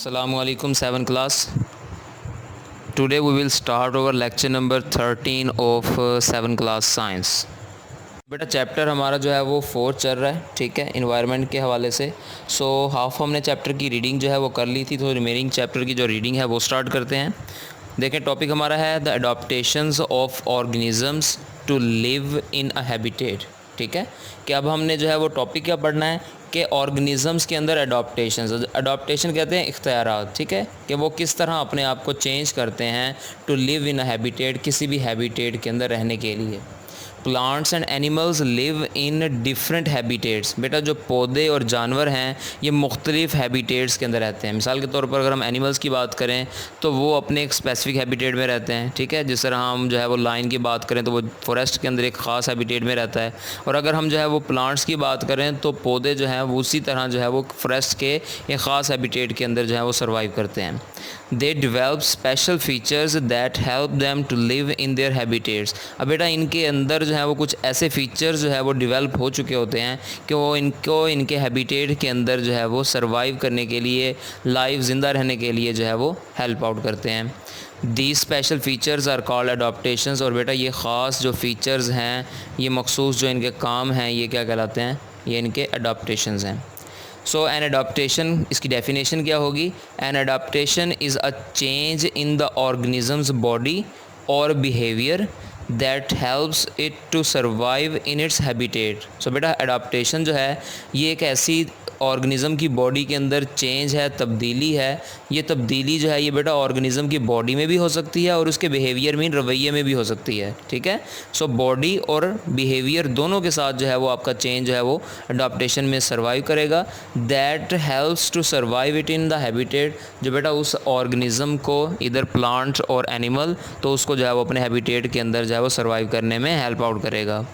Assalamualaikum 7th class. Today we will start our lecture number 13 of 7th class science. बेटा chapter हमारा जो है वो 4 चल रहा है, ठीक है, इन्वायरमेंट के हवाले से। हाफ हमने चैप्टर की रीडिंग जो है वो कर ली थी, तो रिमेनिंग चैप्टर की जो रीडिंग है वो स्टार्ट करते हैं। देखें, टॉपिक हमारा है the adaptations of organisms to live in a habitat. ठीक है, कि अब हमने जो है वो टॉपिक क्या पढ़ना है कि ऑर्गेनिजम्स के अंदर अडॉप्टेशन कहते हैं इख्तियारात। ठीक है, कि वो किस तरह अपने आप को चेंज करते हैं to live in a habitat, किसी भी हैबिटेट के अंदर रहने के लिए। Plants and animals live in different habitats. बेटा जो पौधे और जानवर हैं ये मुख्तलिफ हैबिटेट्स के अंदर रहते हैं। मिसाल के तौर पर अगर हम एनिमल्स की बात करें तो वो अपने एक स्पेसिफिक हैबिटेट में रहते हैं। ठीक है, जिस तरह हम जो है वो लाइन की बात करें तो वो फॉरेस्ट के अंदर एक ख़ास हैबिटेट में रहता है, और अगर हम जो है वो प्लांट्स की बात करें तो पौधे जो हैं वो उसी तरह जो है वो फॉरेस्ट के एक ख़ास हैबिटेट के अंदर जो है वो सर्वाइव करते हैं। They develop special features that help them to live in their habitats. अब बेटा इनके अंदर जो है वो कुछ ऐसे फीचर्स जो है वो डेवलप हो चुके होते हैं कि वो इनको इनके हैबिटेट के अंदर जो है वो सर्वाइव करने के लिए, लाइव ज़िंदा रहने के लिए जो है वो हेल्प आउट करते हैं। The special features are called adaptations. और बेटा ये ख़ास जो फ़ीचर्स हैं, ये मखसूस जो इनके काम हैं, ये क्या कहलाते हैं, ये इनके अडॉप्टेशंस हैं। एन अडॉप्टेशन, इसकी डेफिनेशन क्या होगी? An adaptation is a change in the organism's body or behaviour that helps it to survive in its habitat. बेटा अडॉप्टेशन जो है ये एक ऐसी ऑर्गेनिज़म की बॉडी के अंदर चेंज है, तब्दीली है। ये तब्दीली जो है ये बेटा ऑर्गेनिज़म की बॉडी में भी हो सकती है और उसके बिहेवियर में, रवैये में भी हो सकती है। ठीक है, बॉडी और बिहेवियर दोनों के साथ जो है वो आपका चेंज जो है वो अडॉप्टेशन में सर्वाइव करेगा। That helps to survive it in the habitat. जो बेटा उस ऑर्गेनिज़म को, इधर प्लांट और एनिमल, तो उसको जो है वो अपने हैबिटेट के अंदर जो है वो सर्वाइव करने में हेल्प आउट करेगा।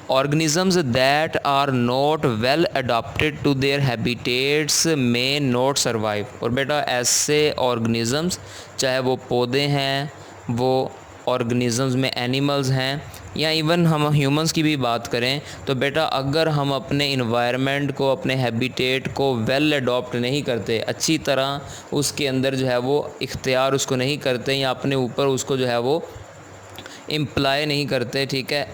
Organisms that are not well adapted to their habitats may not survive। और बेटा ऐसे ऑर्गेनिज़म्स, चाहे वो पौधे हैं, वो ऑर्गेनिज़म्स में एनिमल्स हैं, या इवन हम ह्यूमंस की भी बात करें, तो बेटा अगर हम अपने इन्वायरमेंट को, अपने हैबिटेट को वेल अडॉप्ट नहीं करते, अच्छी तरह उसके अंदर जो है वो इख्तियार उसको नहीं करते, या अपने ऊपर उसको जो है वो इम्प्लाई नहीं करते, ठीक है,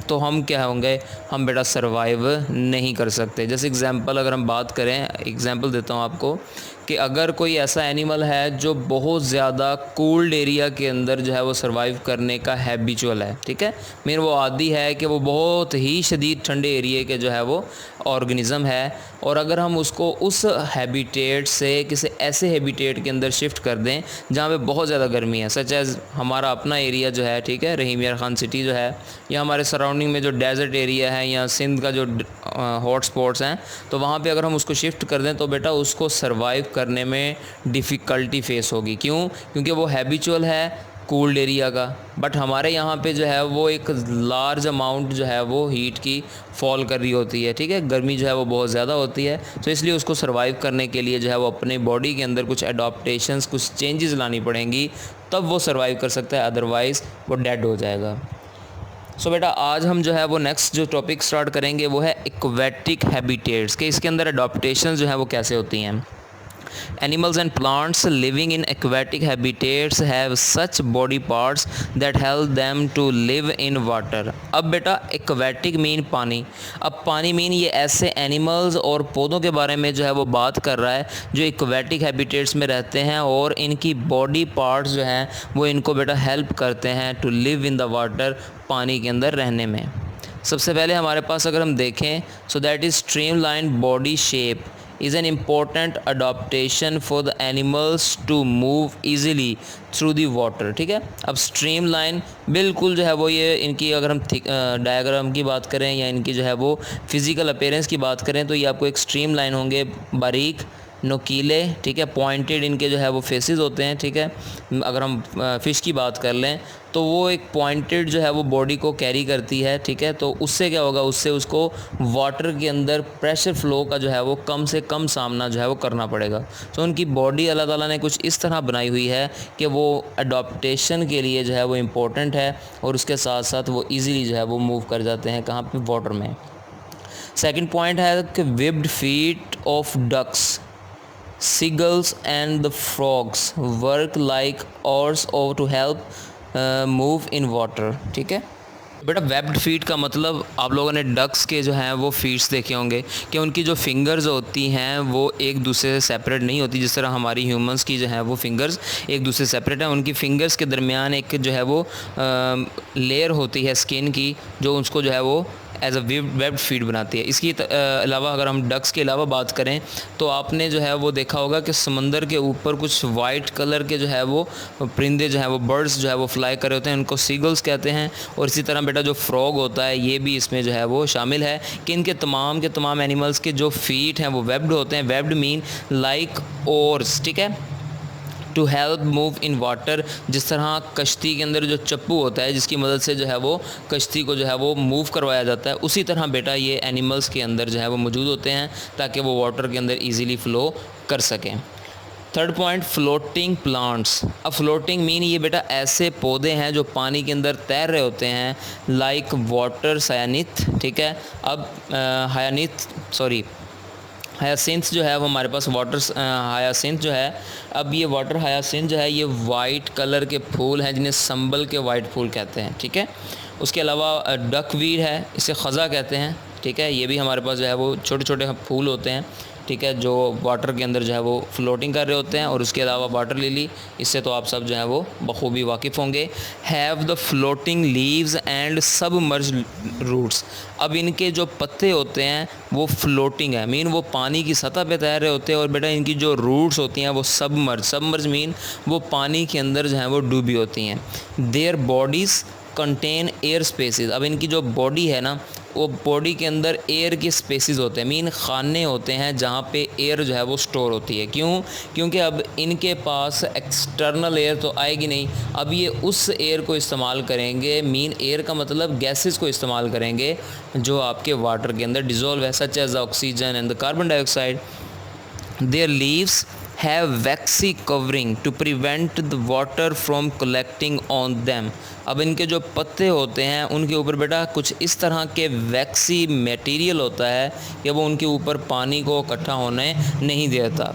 तो हम क्या होंगे, हम बेटा सर्वाइव नहीं कर सकते। जैसे एग्ज़ाम्पल अगर हम बात करें, एग्ज़ाम्पल देता हूँ आपको, कि अगर कोई ऐसा एनिमल है जो बहुत ज़्यादा कोल्ड एरिया के अंदर जो है वो सर्वाइव करने का हैबिचुअल है, ठीक है, मीन वो आदी है कि वो बहुत ही शदीद ठंडे एरिए के जो है वो ऑर्गेनिज़म है, और अगर हम उसको उस हैबिटेट से किसी ऐसे हैबिटेट के अंदर शिफ्ट कर दें जहाँ पे बहुत ज़्यादा गर्मी है, सच एज़ हमारा अपना एरिया जो है, ठीक है, रहीम यार ख़ान सिटी जो है, या हमारे सराउंडिंग में जो डेजर्ट एरिया है, या सिंध का जो हॉट स्पॉट्स हैं, तो वहाँ पे अगर हम उसको शिफ्ट कर दें तो बेटा उसको सर्वाइव करने में डिफ़िकल्टी फेस होगी। क्यों? क्योंकि वो हैबिचुअल है कोल्ड एरिया का, बट हमारे यहाँ पे जो है वो एक लार्ज अमाउंट जो है वो हीट की फॉल कर रही होती है, ठीक है, गर्मी जो है वो बहुत ज़्यादा होती है, तो इसलिए उसको सर्वाइव करने के लिए जो है वो अपने बॉडी के अंदर कुछ एडॉप्टेशंस, कुछ चेंजेस लानी पड़ेंगी, तब वो सर्वाइव कर सकता है, अदरवाइज़ वो डेड हो जाएगा। बेटा आज हम जो है वो नेक्स्ट जो टॉपिक स्टार्ट करेंगे वो है एक्वेटिक हैबिटेट्स, के इसके अंदर अडॉप्टेशंस जो है वो कैसे होती हैं। Animals and plants living in aquatic habitats have such body parts that help them to live in water। अब बेटा aquatic मीन पानी, अब पानी मीन ये ऐसे एनिमल्स और पौधों के बारे में जो है वो बात कर रहा है जो एक्वेटिक हैबिटेट्स में रहते हैं, और इनकी बॉडी पार्ट्स जो हैं वो इनको बेटा हेल्प करते हैं to live in the water, पानी के अंदर रहने में। सबसे पहले हमारे पास अगर हम देखें, that is streamline body shape is an important adaptation for the animals to move easily through the water। ठीक है, अब स्ट्रीम लाइन बिल्कुल जो है वो ये इनकी अगर हम डायग्राम की बात करें या इनकी जो है वो फिज़िकल अपीयरेंस की बात करें, तो ये आपको एक स्ट्रीम लाइन होंगे, बारीक, नोकीले, ठीक है, पॉइंटेड इनके जो है वो फेसेस होते हैं। ठीक है, अगर हम फ़िश की बात कर लें तो वो एक पॉइंटेड जो है वो बॉडी को कैरी करती है, ठीक है, तो उससे क्या होगा, उससे उसको वाटर के अंदर प्रेशर फ्लो का जो है वो कम से कम सामना जो है वो करना पड़ेगा। उनकी बॉडी अल्लाह ताला ने कुछ इस तरह बनाई हुई है कि वो अडॉप्टेशन के लिए जो है वो इम्पोर्टेंट है, और उसके साथ साथ वो ईज़िली जो है वो मूव कर जाते हैं, कहाँ पे, वाटर में। सेकंड पॉइंट है कि webbed feet of ducks seagulls and the frogs work like oars or to help move in water। ठीक है बेटा, वेब्ड फीट का मतलब आप लोगों ने डक्स के जो हैं वो फीट्स देखे होंगे कि उनकी जो फिंगर्स होती हैं वो एक दूसरे से सेपरेट नहीं होती। जिस तरह हमारी ह्यूमंस की जो है वो फिंगर्स एक दूसरे से सेपरेट है, उनकी फिंगर्स के दरमियान एक जो है वो लेयर होती है स्किन की, जो उसको जो है वो एज अ वेब्ड फीड बनाती है। इसकी अलावा अगर हम डक्स के अलावा बात करें तो आपने जो है वो देखा होगा कि समंदर के ऊपर कुछ वाइट कलर के जो है वो परिंदे जो है वो बर्ड्स जो है वो फ्लाई कर रहे होते हैं, उनको सीगल्स कहते हैं। और इसी तरह बेटा जो फ्रॉग होता है ये भी इसमें जो है वो शामिल है कि इनके तमाम एनिमल्स के जो फीट हैं वो वेब्ड होते हैं। वेब्ड मीन लाइक ओर्स, ठीक है, to help move in water. जिस तरह कश्ती के अंदर जो चप्पू होता है जिसकी मदद से जो है वो कश्ती को जो है वो मूव करवाया जाता है, उसी तरह बेटा ये एनिमल्स के अंदर जो है वो मौजूद होते हैं ताकि वो वाटर के अंदर ईज़िली फ़्लो कर सकें। Third point, floating plants. अब फ्लोटिंग मीन ये बेटा ऐसे पौधे हैं जो पानी के अंदर तैर रहे होते हैं, लाइक वाटर सायानिथ। ठीक है, अब हायासिंथ जो है वो हमारे पास वाटर हायासिंथ जो है, अब ये वाटर हायासिंथ जो है ये वाइट कलर के फूल हैं जिन्हें संबल के वाइट फूल कहते हैं। ठीक है, उसके अलावा डकवीड है, इसे ख़ज़ा कहते हैं। ठीक है, ये भी हमारे पास जो है वो छोटे छोटे फूल होते हैं, ठीक है, जो वाटर के अंदर जो है वो फ्लोटिंग कर रहे होते हैं। और उसके अलावा वाटर लिली, इससे तो आप सब जो है वो बखूबी वाकिफ़ होंगे। Have the floating leaves and submerged roots. अब इनके जो पत्ते होते हैं वो फ्लोटिंग है, मीन वो पानी की सतह पे तैर रहे होते हैं। और बेटा इनकी जो रूट्स होती हैं वो सबमर्ज मीन वो पानी के अंदर जो है वो डूबी होती हैं। Their bodies contain air spaces. अब इनकी जो बॉडी है ना वो बॉडी के अंदर एयर के स्पेसेस होते हैं, मीन खाने होते हैं जहाँ पे एयर जो है वो स्टोर होती है। क्यों? क्योंकि अब इनके पास एक्सटर्नल एयर तो आएगी नहीं, अब ये उस एयर को इस्तेमाल करेंगे, मीन एयर का मतलब गैसेस को इस्तेमाल करेंगे जो आपके वाटर के अंदर डिज़ोल्व है, such as oxygen and the carbon dioxide. Their leaves have waxy covering to prevent the water from collecting on them. अब इनके जो पत्ते होते हैं उनके ऊपर बेटा कुछ इस तरह के वैक्सी मटेरियल होता है कि वो उनके ऊपर पानी को इकट्ठा होने नहीं देता।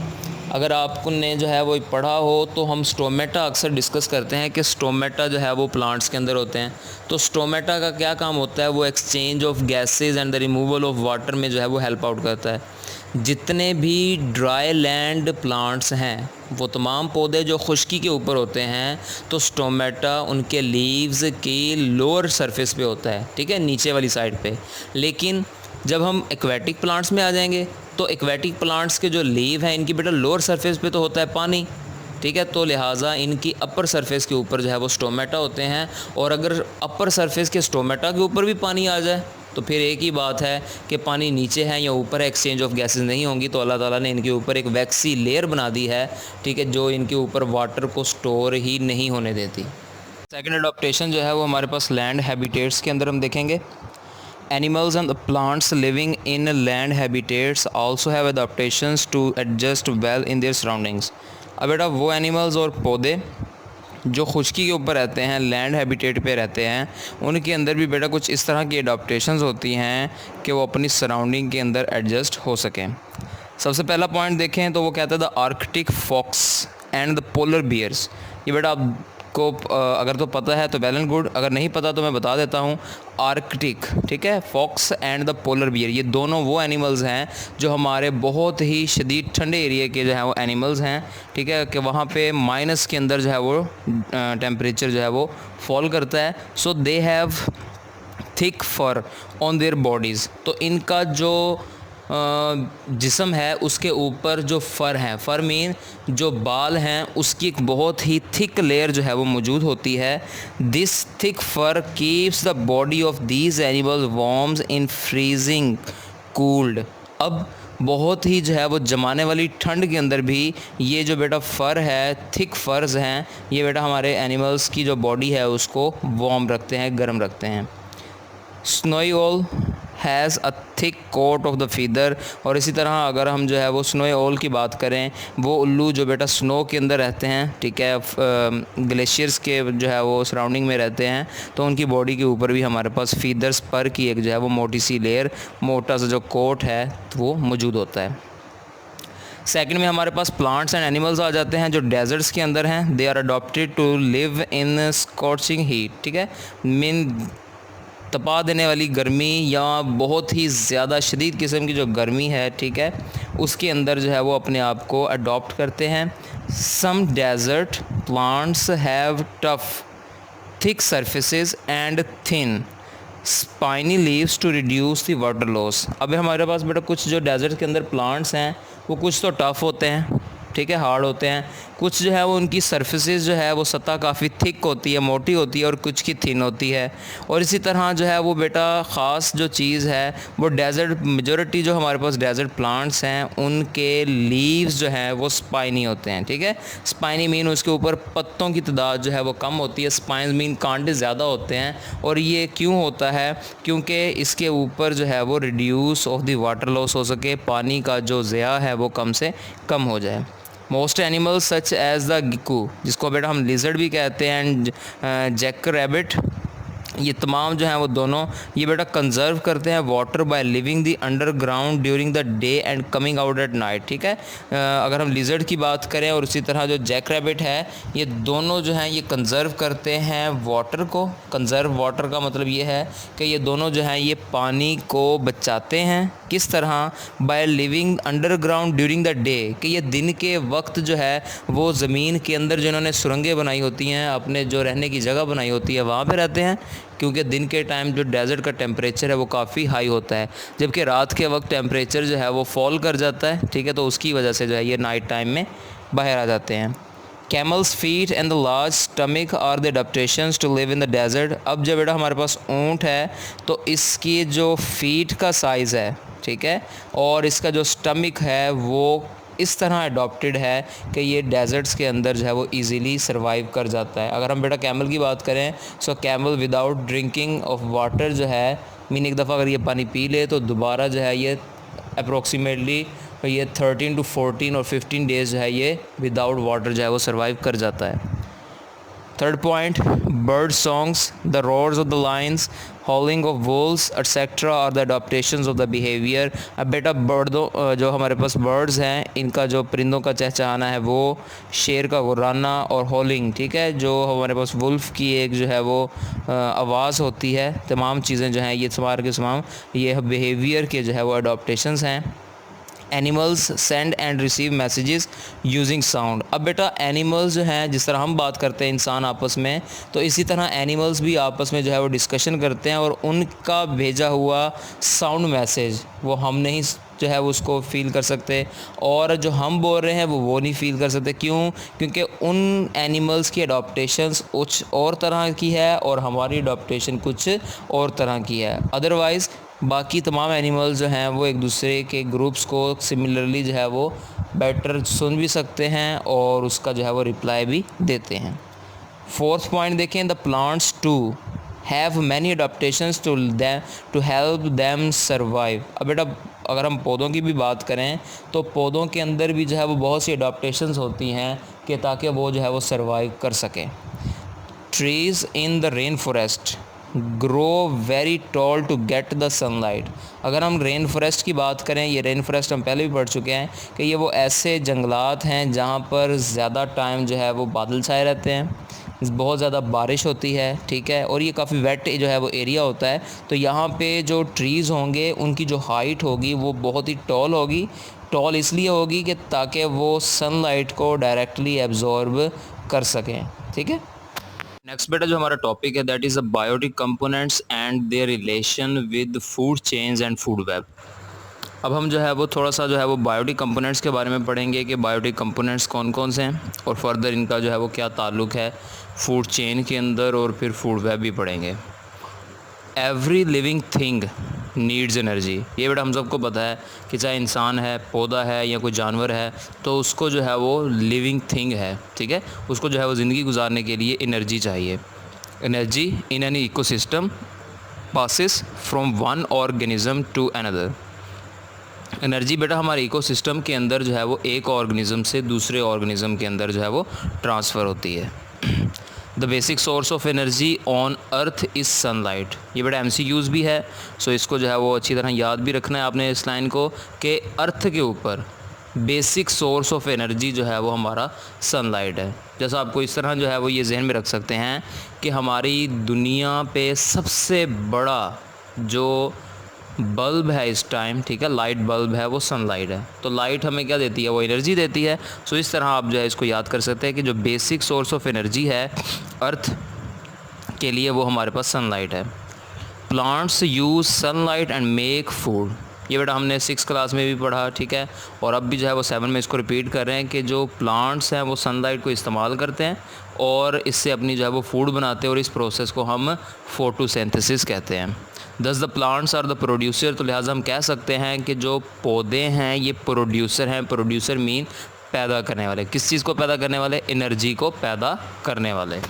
अगर आपने जो है वो पढ़ा हो तो हम स्टोमेटा अक्सर डिस्कस करते हैं कि स्टोमेटा जो है वो प्लांट्स के अंदर होते हैं। तो स्टोमेटा का क्या काम होता है? वो exchange of gases and the removal of water में जो है वो हेल्प आउट करता है। जितने भी ड्राई लैंड प्लांट्स हैं वो तमाम पौधे जो खुश्की के ऊपर होते हैं तो स्टोमेटा उनके लीव्स की लोअर सरफेस पे होता है, ठीक है, नीचे वाली साइड पे। लेकिन जब हम एक्वेटिक प्लांट्स में आ जाएंगे तो एक्वेटिक प्लांट्स के जो लीव हैं इनकी बेटा लोअर सरफेस पे तो होता है पानी, ठीक है, तो लिहाजा इनकी अपर सरफेस के ऊपर जो है वो स्टोमेटा होते हैं। और अगर अपर सरफेस के स्टोमेटा के ऊपर भी पानी आ जाए तो फिर एक ही बात है कि पानी नीचे है या ऊपर है, एक्सचेंज ऑफ गैसेस नहीं होंगी। तो अल्लाह ताला ने इनके ऊपर एक वैक्सी लेयर बना दी है, ठीक है, जो इनके ऊपर वाटर को स्टोर ही नहीं होने देती। सेकंड अडॉप्टेशन जो है वो हमारे पास लैंड हैबिटेट्स के अंदर हम देखेंगे। Animals and the plants living in land habitats also have adaptations to adjust well in their surroundings। अब बेटा वो एनिमल्स और पौधे जो खुश्की के ऊपर रहते हैं, लैंड हैबिटेट पे रहते हैं, उनके अंदर भी बेटा कुछ इस तरह की एडाप्टेशंस होती हैं कि वो अपनी सराउंडिंग के अंदर एडजस्ट हो सकें। सबसे पहला पॉइंट देखें तो वो कहता है the Arctic fox and the polar bears. ये बेटा आपको अगर तो पता है तो वेल एंड गुड, अगर नहीं पता तो मैं बता देता हूँ। आर्कटिक, ठीक है, fox and the polar bear, ये दोनों वो एनिमल्स हैं जो हमारे बहुत ही शदीद ठंडे एरिया के जो है वो एनिमल्स हैं, ठीक है, कि वहाँ पे माइनस के अंदर जो है वो टेम्परेचर जो है वो फॉल करता है। So they have thick fur on their bodies. तो इनका जो जिस्म है उसके ऊपर जो फ़र हैं, फ़र मीन जो बाल हैं, उसकी एक बहुत ही थिक लेयर जो है वो मौजूद होती है। This thick fur keeps the body of these animals warms in freezing cooled. अब बहुत ही जो है वो जमाने वाली ठंड के अंदर भी ये जो बेटा फ़र है, थिक फ़र्स हैं, ये बेटा हमारे एनिमल्स की जो बॉडी है उसको वार्म रखते हैं, गर्म रखते हैं। Snowy owl has a thick coat of the feather. और इसी तरह अगर हम जो है वो स्नोई ओल की बात करें, वो उल्लू जो बेटा स्नो के अंदर रहते हैं, ठीक है, ग्लेशियर्स के जो है वो सराउंडिंग में रहते हैं, तो उनकी बॉडी के ऊपर भी हमारे पास फीदर्स पर की एक जो है वो मोटी सी लेयर, मोटा सा जो कोट है वो मौजूद होता है। सेकंड में हमारे पास प्लांट्स एंड एनिमल्स आ जाते हैं जो डेजर्ट्स के अंदर हैं। They are adapted to live in scorching heat, ठीक है, मीन तपा देने वाली गर्मी या बहुत ही ज़्यादा शदीद किस्म की जो गर्मी है, ठीक है, उसके अंदर जो है वो अपने आप को अडॉप्ट करते हैं। Some desert plants have tough thick surfaces and thin spiny leaves to reduce the water loss. अब हमारे पास बेटा कुछ जो डेजर्ट के अंदर प्लांट्स हैं वो कुछ तो टफ़ होते हैं, ठीक है, हार्ड होते हैं, कुछ जो है वो उनकी सरफेसेस जो है वो सतह काफ़ी थिक होती है, मोटी होती है, और कुछ की थिन होती है। और इसी तरह जो है वो बेटा ख़ास जो चीज़ है वो डेजर्ट मेजॉरिटी जो हमारे पास डेजर्ट प्लांट्स हैं उनके लीव्स जो हैं वो स्पाइनी होते हैं, ठीक है। स्पाइनी मीन उसके ऊपर पत्तों की तादाद जो है वो कम होती है, स्पाइन मीन कांटे ज़्यादा होते हैं। और ये क्यों होता है? क्योंकि इसके ऊपर जो है वो reduce of the water loss हो सके, पानी का जो ज़या है वो कम से कम हो जाए। Most animals such as the gecko, जिसको बेटा हम लिजर्ड भी कहते हैं, एंड जैक रैबिट, ये तमाम जो हैं वो दोनों ये बेटा कंजर्व करते हैं water by living the underground during the day and coming out at night, ठीक है। अगर हम लिजर्ड की बात करें और उसी तरह जो जैक रैबिट है, ये दोनों जो हैं ये कंजर्व करते हैं वाटर को। कंजर्व वाटर का मतलब ये है कि ये दोनों जो हैं ये पानी को बचाते हैं। किस तरह? By living underground during the day, कि ये दिन के वक्त जो है वो ज़मीन के अंदर जिन्होंने सुरंगें बनाई होती हैं, अपने जो रहने की जगह बनाई होती है, वहाँ पे रहते हैं। क्योंकि दिन के टाइम जो डेज़र्ट का टेम्परेचर है वो काफ़ी हाई होता है, जबकि रात के वक्त टेम्परेचर जो है वो फॉल कर जाता है, ठीक है। तो उसकी वजह से जो है ये नाइट टाइम में बाहर आ जाते हैं। Camels feet and the large stomach are the adaptations to live in the desert. अब जब बेटा हमारे पास ऊँट है तो इसकी जो फीट का साइज़ है, ठीक है, और इसका जो स्टमक है वो इस तरह अडॉप्टेड है कि ये डेजर्ट्स के अंदर जो है वो इजीली सरवाइव कर जाता है। अगर हम बेटा कैमल की बात करें, so camel without drinking of water जो है, मीन एक दफ़ा अगर ये पानी पी ले तो दोबारा जो है ये अप्रोक्सीमेटली ये 13 to 14 और 15 डेज़ जो है ये विदाउट वाटर जो है वो सरवाइव कर जाता है। Third point, bird songs, the roars of the lions, howling of wolves etcetera are the adaptations of the behaviour. अब बेटा बर्डों जो हमारे पास बर्ड्स हैं इनका जो परिंदों का चहचहाना है वो, शेर का गुर्राना और हॉलिंग, ठीक है, जो हमारे पास वुल्फ की एक जो है वो आवाज़ होती है, तमाम चीज़ें जो हैं ये तमाम ये बिहेवियर के जो है वो अडॉप्टेशंस हैं। Animals send and receive messages using sound. अब बेटा एनिमल्स जो हैं, जिस तरह हम बात करते हैं इंसान आपस में, तो इसी तरह एनिमल्स भी आपस में जो है वो डिस्कशन करते हैं और उनका भेजा हुआ साउंड मैसेज वो हम नहीं जो है वो उसको फ़ील कर सकते, और जो हम बोल रहे हैं वो नहीं फ़ील कर सकते। क्यों? क्योंकि उन एनिमल्स की अडॉप्टेशंस कुछ और तरह की है और हमारी अडॉप्टेशन कुछ और तरह की है। अदरवाइज़ बाकी तमाम एनिमल्स जो हैं वो एक दूसरे के ग्रुप्स को सिमिलरली जो है वो बेटर सुन भी सकते हैं और उसका जो है वो रिप्लाई भी देते हैं। फोर्थ पॉइंट देखें, the plants to have many adaptations to help them survive. अब बेटा अगर हम पौधों की भी बात करें तो पौधों के अंदर भी जो है वो बहुत सी अडॉप्टेशंस होती हैं कि ताकि वो जो है वो सर्वाइव कर सकें। Trees in the rain forest grow very tall to get the sunlight. अगर हम रेन फॉरेस्ट की बात करें, ये रेन फॉरेस्ट हम पहले भी पढ़ चुके हैं कि ये वो ऐसे जंगलात हैं जहाँ पर ज़्यादा टाइम जो है वो बादल छाए रहते हैं, बहुत ज़्यादा बारिश होती है, ठीक है, और ये काफ़ी वेट जो है वो एरिया होता है। तो यहाँ पे जो ट्रीज़ होंगे उनकी जो हाइट होगी वो बहुत ही टॉल होगी। टॉल इसलिए होगी कि ताकि वो सनलाइट को डायरेक्टली एब्जॉर्ब कर सकें, ठीक है। नेक्स्ट बेटा जो हमारा टॉपिक है that is the biotic components and their relation with food chains and food web. अब हम जो है वो थोड़ा सा जो है वो बायोटिक कंपोनेंट्स के बारे में पढ़ेंगे कि बायोटिक कंपोनेंट्स कौन कौन से हैं और फर्दर इनका जो है वो क्या ताल्लुक़ है फूड चेन के अंदर, और फिर फूड वेब भी पढ़ेंगे। Every living thing needs energy. ये बेटा हम सबको पता है कि चाहे इंसान है, पौधा है या कोई जानवर है, तो उसको जो है वो लिविंग थिंग है, ठीक है, उसको जो है वो ज़िंदगी गुजारने के लिए एनर्जी चाहिए। Energy in an ecosystem passes from one organism to another. Energy बेटा हमारे इकोसिस्टम के अंदर जो है वो एक ऑर्गेनिज्म से दूसरे ऑर्गेनिज्म के अंदर जो है वो ट्रांसफ़र होती है। The basic source of energy on earth is sunlight. ये बेटा MCQs भी है, सो इसको जो है वो अच्छी तरह याद भी रखना है आपने इस लाइन को कि अर्थ के ऊपर बेसिक सोर्स ऑफ एनर्जी जो है वो हमारा सनलाइट है। जैसा आपको इस तरह जो है वो ये जहन में रख सकते हैं कि हमारी दुनिया पे सबसे बड़ा जो बल्ब है इस टाइम, ठीक है, लाइट बल्ब है, वो सनलाइट है। तो लाइट हमें क्या देती है, वो एनर्जी देती है। सो इस तरह आप जो है इसको याद कर सकते हैं कि जो बेसिक सोर्स ऑफ एनर्जी है अर्थ के लिए वो हमारे पास सनलाइट है। Plants use sunlight and make food, ये बेटा हमने 6 क्लास में भी पढ़ा, ठीक है, और अब भी जो है वो 7 में इसको रिपीट कर रहे हैं कि जो प्लांट्स हैं वो सनलाइट को इस्तेमाल करते हैं और इससे अपनी जो है वो फूड बनाते हैं और इस प्रोसेस को हम फोटोसिंथेसिस कहते हैं। Thus the plants are the producer, तो लिहाजा हम कह सकते हैं कि जो पौधे हैं ये प्रोड्यूसर हैं। प्रोड्यूसर मीन पैदा करने वाले। किस चीज़ को पैदा करने वाले? एनर्जी को पैदा करने वाले।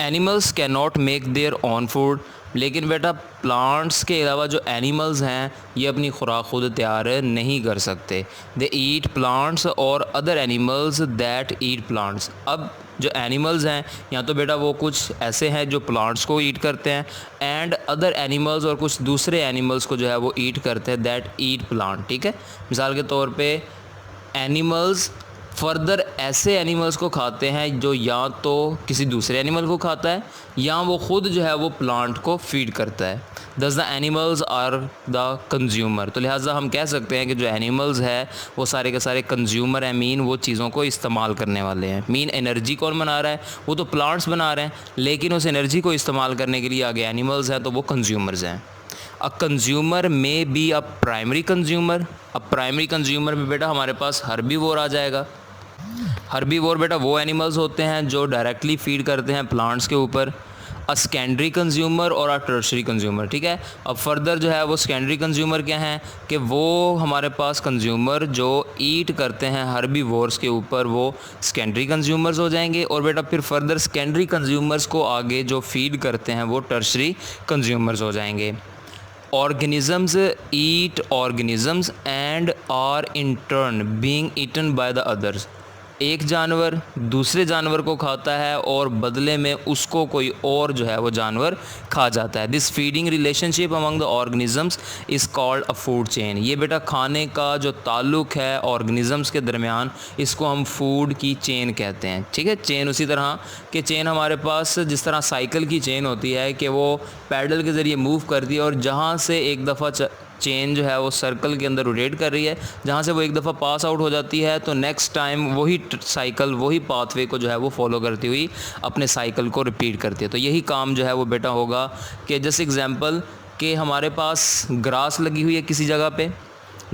Animals can not make their own food, लेकिन बेटा प्लांट्स के अलावा जो एनिमल्स हैं ये अपनी खुराक खुद तैयार नहीं कर सकते। दे ईट प्लांट्स और other animals that eat plants. अब जो एनिमल्स हैं या तो बेटा वो कुछ ऐसे हैं जो प्लांट्स को ईट करते हैं, एंड अदर एनिमल्स और कुछ दूसरे एनिमल्स को जो है वो ईट करते हैं दैट ईट प्लांट, ठीक है। मिसाल के तौर पे एनिमल्स फर्दर ऐसे एनिमल्स को खाते हैं जो या तो किसी दूसरे एनिमल को खाता है या वो ख़ुद जो है वो प्लांट को फीड करता है। Thus the animals are the consumer, तो लिहाजा हम कह सकते हैं कि जो एनिमल्स है वो सारे के सारे कंज्यूमर हैं, मीन वो चीज़ों को इस्तेमाल करने वाले हैं। मीन एनर्जी कौन बना रहा है? वो तो प्लांट्स बना रहे हैं, लेकिन उस एनर्जी को इस्तेमाल करने के लिए आगे एनिमल्स हैं, तो वो कंज्यूमर्स हैं। अ कंज्यूमर में बी अ प्राइमरी कंज्यूमर। अब प्राइमरी कंज्यूमर में बेटा हमारे पास हर्बीवोर आ जाएगा। हर्बीवोर बेटा वो एनिमल्स होते हैं जो डायरेक्टली फीड करते हैं प्लांट्स के ऊपर। अ सेकेंडरी कंज्यूमर और अ टर्शरी कंज्यूमर, ठीक है। अब फर्दर जो है वो सेकेंडरी कंज्यूमर क्या हैं कि वो हमारे पास कंज्यूमर जो ईट करते हैं हर्बीवोर्स के ऊपर, वो सेकेंडरी कंज्यूमर्स हो जाएंगे। और बेटा फिर फर्दर सेकेंडरी कंज्यूमर्स को आगे जो फीड करते हैं वो टर्शरी कंज्यूमर्स हो जाएंगे। Organisms eat organisms and are in turn being eaten by the others। एक जानवर दूसरे जानवर को खाता है और बदले में उसको कोई और जो है वो जानवर खा जाता है। This feeding relationship among the organisms is called a food chain. ये बेटा खाने का जो ताल्लुक है ऑर्गेनिजम्स के दरमियान, इसको हम फूड की चेन कहते हैं, ठीक है। चेन उसी तरह कि चेन हमारे पास जिस तरह साइकिल की चेन होती है कि वो पैडल के ज़रिए मूव करती है और जहाँ से एक दफ़ा चेन जो है वो सर्कल के अंदर रोटेट कर रही है, जहाँ से वो एक दफ़ा पास आउट हो जाती है तो नेक्स्ट टाइम वही साइकिल वही पाथवे को जो है वो फॉलो करती हुई अपने साइकिल को रिपीट करती है। तो यही काम जो है वो बेटा होगा कि जैसे एग्जांपल कि हमारे पास ग्रास लगी हुई है किसी जगह पे,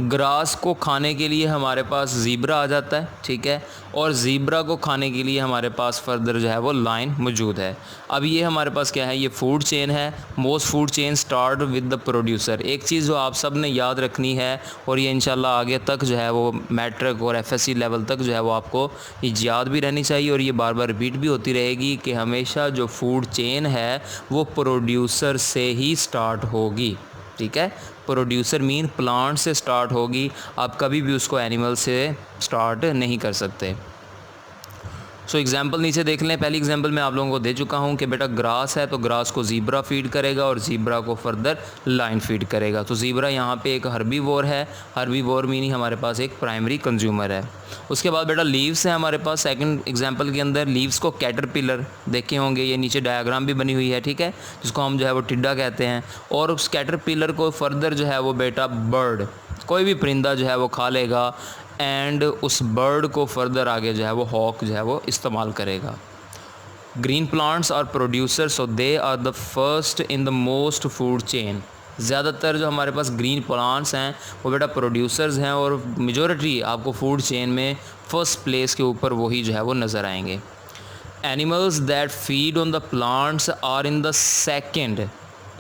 ग्रास को खाने के लिए हमारे पास ज़ीब्रा आ जाता है, ठीक है, और ज़ीब्रा को खाने के लिए हमारे पास फर्दर जो है वो लाइन मौजूद है। अब ये हमारे पास क्या है, ये फूड चेन है। Most food chain start with the producer. एक चीज़ जो आप सब ने याद रखनी है और ये इंशाल्लाह आगे तक जो है वो मैट्रिक और एफएससी लेवल तक जो है वो आपको याद भी रहनी चाहिए और ये बार बार रिपीट भी होती रहेगी कि हमेशा जो फूड चेन है वो प्रोड्यूसर से ही स्टार्ट होगी, ठीक है। प्रोड्यूसर मीन प्लांट से स्टार्ट होगी, आप कभी भी उसको एनिमल से स्टार्ट नहीं कर सकते। सो एग्जांपल नीचे देख लें। पहली एग्जांपल मैं आप लोगों को दे चुका हूं कि बेटा ग्रास है तो ग्रास को ज़ीब्रा फीड करेगा और ज़ीब्रा को फर्दर लाइन फीड करेगा। तो ज़ीब्रा यहाँ पे एक हर्बीवोर है। हर्बीवोर मीनिंग हमारे पास एक प्राइमरी कंज्यूमर है। उसके बाद बेटा लीव्स है हमारे पास। सेकंड एग्जांपल के अंदर लीव्स को कैटरपिलर देखे होंगे, ये नीचे डायग्राम भी बनी हुई है, ठीक है, जिसको हम जो है वो टिड्डा कहते हैं। और उस कैटरपिलर को फर्दर जो है वो बेटा बर्ड, कोई भी परिंदा जो है वो खा लेगा एंड उस बर्ड को फर्दर आगे जो है वो हॉक जो है वो इस्तेमाल करेगा। Green plants are producer so they are the first in the most food chain. ज़्यादातर जो हमारे पास ग्रीन प्लांट्स हैं वो बेटा प्रोड्यूसर्स हैं और मेजॉरिटी आपको फूड चेन में फर्स्ट प्लेस के ऊपर वही जो है वो नज़र आएंगे। Animals that feed on the plants are in the second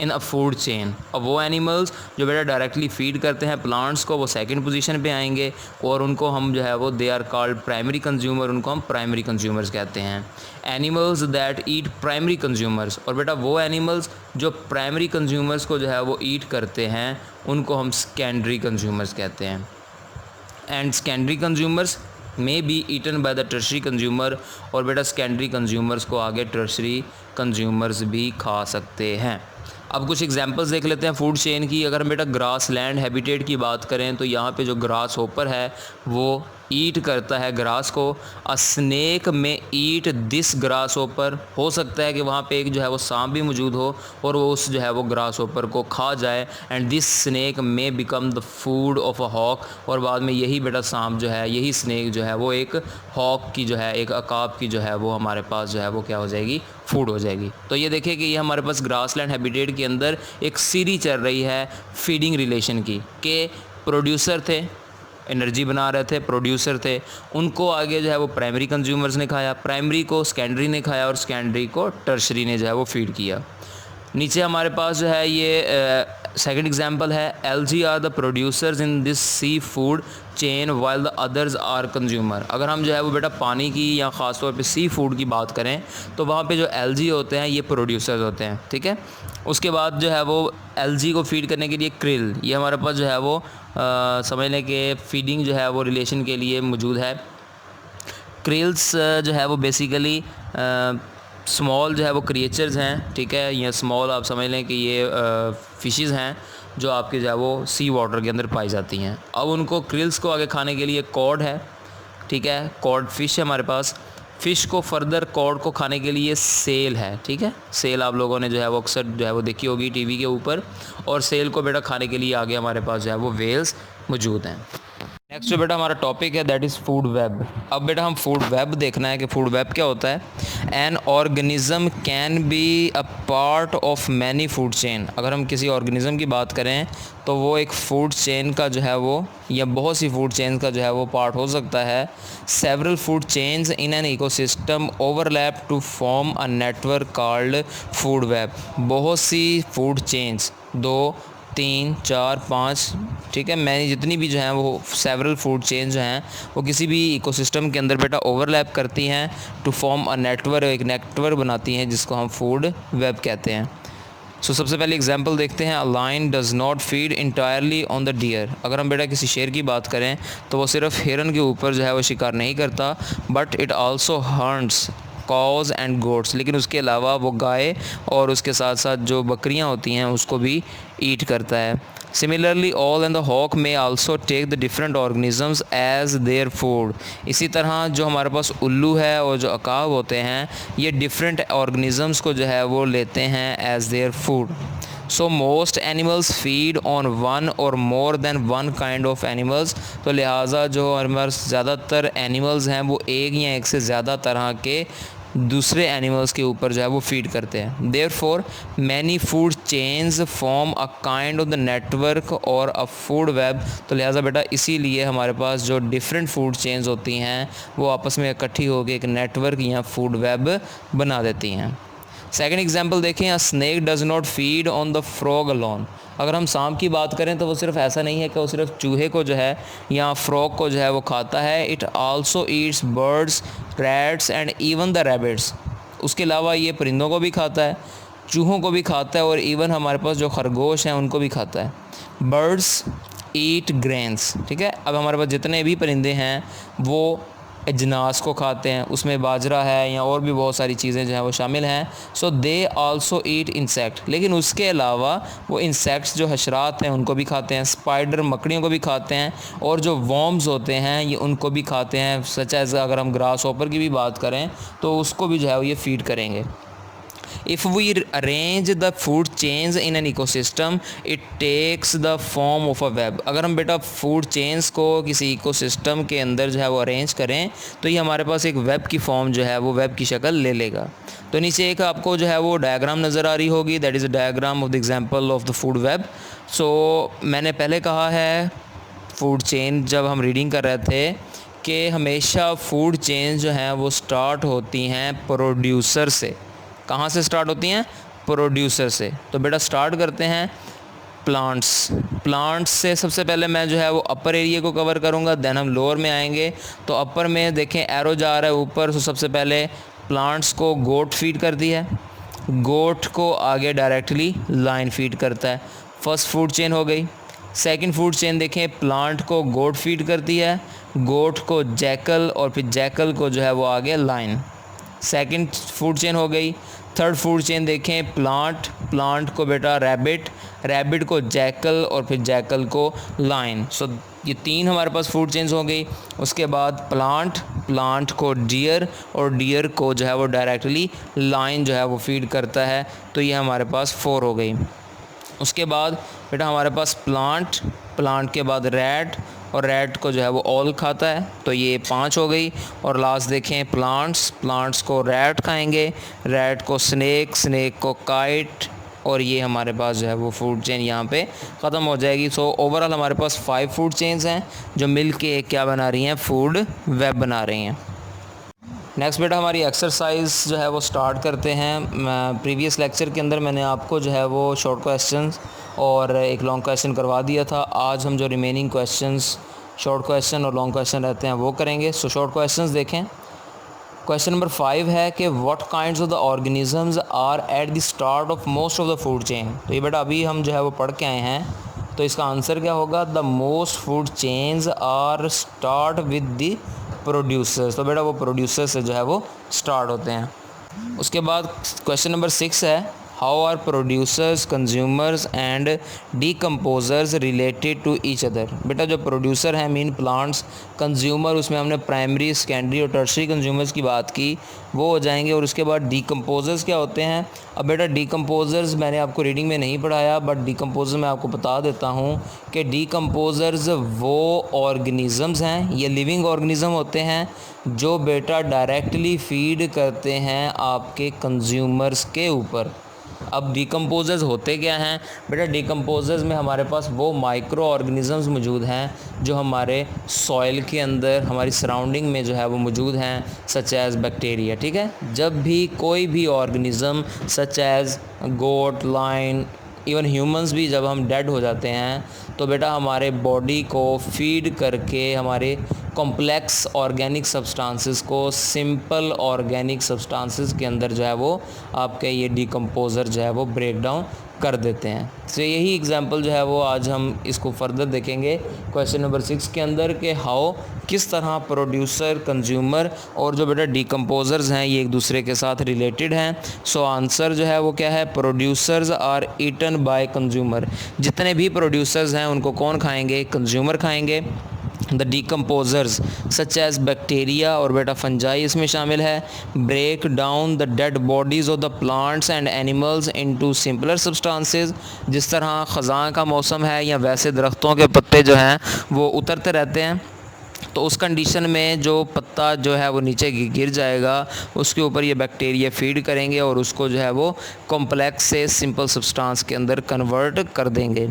in a food chain. अब वो एनिमल्स जो बेटा डायरेक्टली फीड करते हैं प्लांट्स को वो सेकंड पोजीशन पे आएंगे और उनको हम जो है वो they are called primary consumer, उनको हम प्राइमरी कंज्यूमर्स कहते हैं। Animals that eat primary consumers, और बेटा वो एनिमल्स जो प्राइमरी कंज्यूमर्स को जो है वो ईट करते हैं उनको हम सेकेंडरी कंज्यूमर्स कहते हैं। And secondary consumers may be eaten by the tertiary consumer, और बेटा सेकेंडरी कंज्यूमर्स को आगे टर्शरी कंज्यूमर्स भी खा सकते हैं। अब कुछ एग्जांपल्स देख लेते हैं फूड चेन की। अगर हम बेटा ग्रास लैंड हैबिटेट की बात करें तो यहाँ पे जो ग्रास होपर है वो ईट करता है ग्रास को। अ स्नेक में ईट दिस ग्रास होपर, हो सकता है कि वहाँ पे एक जो है वो सांप भी मौजूद हो और वो उस जो है वो ग्रास होपर को खा जाए। And this snake may become the food of a hawk, और बाद में यही बेटा सांप जो है, यही स्नेक जो है वो एक हॉक की जो है, एक अकाब की जो है वो हमारे पास जो है वो क्या हो जाएगी, फूड हो जाएगी। तो ये देखिए कि ये हमारे पास ग्रासलैंड हैबिटेट के अंदर एक सीरीज चल रही है फीडिंग रिलेशन की, के प्रोड्यूसर थे, एनर्जी बना रहे थे, प्रोड्यूसर थे, उनको आगे जो है वो प्राइमरी कंज्यूमर्स ने खाया, प्राइमरी को सेकेंडरी ने खाया और सेकेंडरी को टर्शरी ने जो है वो फीड किया। नीचे हमारे पास जो है ये सेकंड एग्जांपल है, algae are the producers in this sea food chain while the others are consumer. अगर हम जो है वो बेटा पानी की या ख़ास तौर पे सी फूड की बात करें तो वहाँ पे जो एलजी होते हैं ये प्रोड्यूसर्स होते हैं, ठीक है। उसके बाद जो है वो एलजी को फीड करने के लिए क्रिल, ये हमारे पास जो है वो समझ लें कि फीडिंग जो है वो रिलेशन के लिए मौजूद है। क्रिल्स जो है वो बेसिकली स्मॉल जो है वो क्रिएचर्स हैं, ठीक है। ये स्मॉल आप समझ लें कि ये फ़िशेस हैं जो आपके जो है वो सी वाटर के अंदर पाई जाती हैं। अब उनको क्रिल्स को आगे खाने के लिए कॉड है, ठीक है, कॉड फिश है हमारे पास। फ़िश को फर्दर कॉड को खाने के लिए सेल है, ठीक है। सेल आप लोगों ने जो है वो अक्सर जो है वो देखी होगी टीवी के ऊपर, और सेल को बेटा खाने के लिए आगे हमारे पास जो है वो वेल्स मौजूद हैं। नेक्स्ट जो बेटा हमारा टॉपिक है दैट इज़ फूड वेब। अब बेटा हम फूड वेब देखना है कि फूड वेब क्या होता है। An organism can be a part of many food chain. अगर हम किसी ऑर्गेनिज्म की बात करें तो वो एक फूड चेन का जो है वो, या बहुत सी फूड चेन का जो है वो पार्ट हो सकता है। Several food chains in an ecosystem overlap to form a network called food web. बहुत सी फूड चेन्स, 2, 3, 4, 5, ठीक है, मैंने जितनी भी जो हैं वो सेवरल फूड चेन जो हैं वो किसी भी इकोसिस्टम के अंदर बेटा ओवरलैप करती हैं टू फॉर्म अ नेटवर्क, एक नेटवर्क बनाती हैं जिसको हम फूड वेब कहते हैं। सो सबसे पहले एग्जांपल देखते हैं। A lion does not feed entirely on the deer. अगर हम बेटा किसी शेर की बात करें तो वो सिर्फ हिरन के ऊपर जो है वो शिकार नहीं करता, but it also hunts cause and goats, लेकिन उसके अलावा वो गाय और उसके साथ साथ जो बकरियां होती हैं उसको भी ईट करता है। Similarly owl and the hawk में also take the different organisms as their food. इसी तरह जो हमारे पास उल्लू है और जो अकाब होते हैं ये डिफरेंट ऑर्गेनिजम्स को जो है वो लेते हैं as their food. So most animals feed on one or more than one kind of animals. तो लिहाजा जो हमारे पास ज़्यादातर एनिमल्स हैं वो एक या एक से ज़्यादा तरह के दूसरे एनिमल्स के ऊपर जो है वो फीड करते हैं। Therefore many food chains form a kind of the network और अ फूड वेब। तो लिहाजा बेटा इसीलिए हमारे पास जो डिफरेंट फूड चेन्स होती हैं वो आपस में इकट्ठी होकर एक नेटवर्क या फूड वेब बना देती हैं। सेकंड एग्जांपल देखें, अ snake does not feed on the frog alone. अगर हम सांप की बात करें तो वो सिर्फ ऐसा नहीं है कि वो सिर्फ चूहे को जो है या फ्रॉग को जो है वो खाता है। It also Yeats birds, rats and even the rabbits. उसके अलावा ये परिंदों को भी खाता है, चूहों को भी खाता है और इवन हमारे पास जो खरगोश हैं उनको भी खाता है। बर्ड्स ईट ग्रेन्स, ठीक है। अब हमारे पास जितने भी परिंदे हैं वो अजनास को खाते हैं, उसमें बाजरा है या और भी बहुत सारी चीज़ें जो हैं वो शामिल हैं। सो दे आल्सो ईट इंसेक्ट, लेकिन उसके अलावा वो इंसेक्ट्स जो हशरात हैं उनको भी खाते हैं, स्पाइडर मकड़ियों को भी खाते हैं, और जो वॉर्म्स होते हैं ये उनको भी खाते हैं। सच एज अगर हम ग्रास हॉपर की भी बात करें तो उसको भी जो है वो ये फीड करेंगे। If we arrange the food chains in an ecosystem, it takes the form of a web. अगर हम बेटा फूड चेन्स को किसी इकोसिस्टम के अंदर जो है वो अरेंज करें तो ये हमारे पास एक वेब की फॉर्म जो है वो वेब की शक्ल ले लेगा। तो नीचे एक आपको जो है वो डायग्राम नज़र आ रही होगी, that is a diagram of the example of the food web. So मैंने पहले कहा है फूड चेन जब हम रीडिंग कर रहे थे कि हमेशा फूड चेन जो हैं वो स्टार्ट होती हैं प्रोड्यूसर से। कहाँ से स्टार्ट होती हैं? प्रोड्यूसर से। तो बेटा स्टार्ट करते हैं प्लांट्स से। सबसे पहले मैं जो है वो अपर एरिया को कवर करूँगा, देन हम लोअर में आएंगे। तो अपर में देखें एरो जा रहा है ऊपर, तो सबसे पहले प्लांट्स को गोट फीड करती है, गोट को आगे डायरेक्टली लाइन फीड करता है। फर्स्ट फूड चेन हो गई। सेकंड फूड चेन देखें, प्लांट को गोट फीड करती है, गोट को जैकल, और फिर जैकल को जो है वो आगे लाइन। सेकंड फूड चेन हो गई। थर्ड फूड चेन देखें, प्लांट को बेटा रैबिट को जैकल और फिर जैकल को लायन। सो ये 3 हमारे पास फूड चेन्स हो गई। उसके बाद प्लांट को डियर और डियर को जो है वो डायरेक्टली लायन जो है वो फीड करता है। तो ये हमारे पास 4 हो गई। उसके बाद बेटा हमारे पास प्लांट के बाद रैट और रैट को जो है वो ऑल खाता है, तो ये 5 हो गई। और लास्ट देखें प्लांट्स को रैट खाएंगे, रैट को स्नेक को काइट, और ये हमारे पास जो है वो फूड चेन यहाँ पे ख़त्म हो जाएगी। सो ओवरऑल हमारे पास 5 फूड चेन्स हैं जो मिल के एक क्या बना रही हैं, फूड वेब बना रही हैं। नेक्स्ट बेटा हमारी एक्सरसाइज जो है वो स्टार्ट करते हैं। प्रीवियस लेक्चर के अंदर मैंने आपको जो है वो शॉर्ट क्वेश्चन और एक लॉन्ग क्वेश्चन करवा दिया था। आज हम जो रिमेनिंग क्वेश्चंस, शॉर्ट क्वेश्चन और लॉन्ग क्वेश्चन रहते हैं वो करेंगे। सो शॉर्ट क्वेश्चंस देखें। क्वेश्चन नंबर 5 है कि what kinds of the organisms are at the start of most of the food chain. तो ये बेटा अभी हम जो है वो पढ़ के आए हैं, तो इसका आंसर क्या होगा, the most food chains are start with the producers. तो बेटा वो प्रोड्यूसर से जो है वो स्टार्ट होते हैं। उसके बाद क्वेश्चन नंबर 6 है, how are producers, consumers and decomposers related to each other. बेटा जो प्रोड्यूसर हैं मीन प्लांट्स, कंज्यूमर उसमें हमने प्राइमरी, सेकेंडरी और टर्शरी कंज्यूमर्स की बात की, वो हो जाएंगे। और उसके बाद डीकम्पोजर्स क्या होते हैं। अब बेटा डीकम्पोजर्स मैंने आपको रीडिंग में नहीं पढ़ाया, बट डीकम्पोजर मैं आपको बता देता हूँ कि डीकम्पोजर्स वो ऑर्गेनिज़म्स हैं, ये लिविंग ऑर्गेनिज़म होते हैं जो बेटा डायरेक्टली फीड करते हैं आपके कंज्यूमर्स के ऊपर। अब डीकम्पोजर्स होते क्या हैं बेटा, डीकम्पोजर्स में हमारे पास वो माइक्रो ऑर्गेनिज़म्स मौजूद हैं जो हमारे सॉइल के अंदर, हमारी सराउंडिंग में जो है वो मौजूद हैं, सच एज़ बैक्टीरिया। ठीक है, जब भी कोई भी ऑर्गेनिज़म सच एज़ गोट, लायन, इवन ह्यूमंस भी जब हम डेड हो जाते हैं तो बेटा हमारे बॉडी को फीड करके हमारे कॉम्प्लेक्स ऑर्गेनिक सब्सटेंसेस को सिंपल ऑर्गेनिक सब्सटेंसेस के अंदर जो है वो आपके ये डीकम्पोज़र जो है वो ब्रेक डाउन कर देते हैं। तो यही एग्जांपल जो है वो आज हम इसको फर्दर देखेंगे क्वेश्चन नंबर 6 के अंदर कि हाउ, किस तरह प्रोड्यूसर, कंज्यूमर और जो बेटा डीकम्पोजर्स हैं ये एक दूसरे के साथ रिलेटेड हैं। सो आंसर जो है वो क्या है, producers are eaten by consumer. जितने भी प्रोड्यूसर्स हैं उनको कौन खाएंगे, कंज्यूमर खाएंगे। The decomposers such as bacteria और बेटा फंजाई इसमें शामिल है, break down the dead bodies of the plants and animals into simpler substances. जिस तरह ख़ज़ां का मौसम है या वैसे दरख्तों के पत्ते जो हैं वो उतरते रहते हैं, तो उस कंडीशन में जो पत्ता जो है वो नीचे गिर जाएगा, उसके ऊपर ये बैक्टीरिया फीड करेंगे और उसको जो है वो कॉम्प्लेक्स से सिंपल सब्सटेंस के अंदर कन्वर्ट कर देंगे।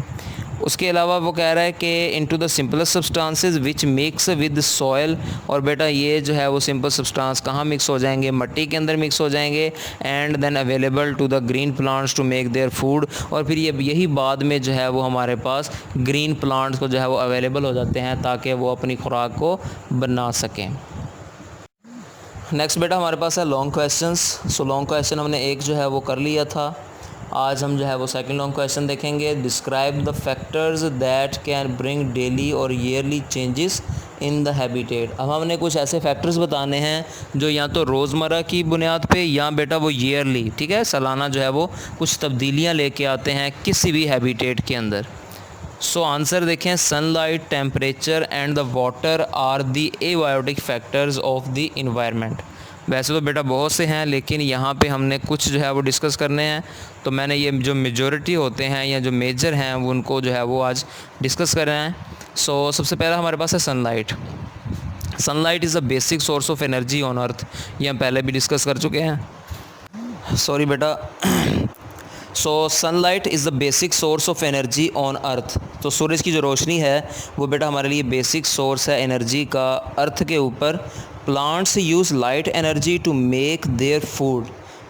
उसके अलावा वो कह रहा है कि into the simplest substances which mix with soil. और बेटा ये जो है वो सिंपल सब्सटेंस कहाँ मिक्स हो जाएंगे, मिट्टी के अंदर मिक्स हो जाएंगे। And then available to the green plants to make their food. और फिर ये यही बाद में जो है वो हमारे पास ग्रीन प्लांट्स को जो है वो अवेलेबल हो जाते हैं ताकि वो अपनी खुराक को बना सकें। नेक्स्ट बेटा हमारे पास है long questions. So long question हमने एक जो है वो कर लिया था, आज हम जो है वो सेकंड लॉन्ग क्वेश्चन देखेंगे। Describe the factors that can bring daily or yearly changes in the habitat. अब हमने कुछ ऐसे फैक्टर्स बताने हैं जो या तो रोज़मर्रा की बुनियाद पे या बेटा वो ईयरली, ठीक है, सालाना जो है वो कुछ तब्दीलियाँ लेके आते हैं किसी भी हैबिटेट के अंदर। सो आंसर देखें, sunlight, temperature and the water are the abiotic factors of the environment. वैसे तो बेटा बहुत से हैं लेकिन यहाँ पे हमने कुछ जो है वो डिस्कस करने हैं, तो मैंने ये जो मेजॉरिटी होते हैं या जो मेजर हैं वो उनको जो है वो आज डिस्कस कर रहे हैं। सो सबसे पहला हमारे पास है sunlight. Sunlight is a basic source of energy on अर्थ, ये हम पहले भी डिस्कस कर चुके हैं। सॉरी बेटा। So sunlight is the basic source of energy on earth. तो सूरज की जो रोशनी है वो बेटा हमारे लिए बेसिक सोर्स है एनर्जी का अर्थ के ऊपर। Plants use light energy to make their food.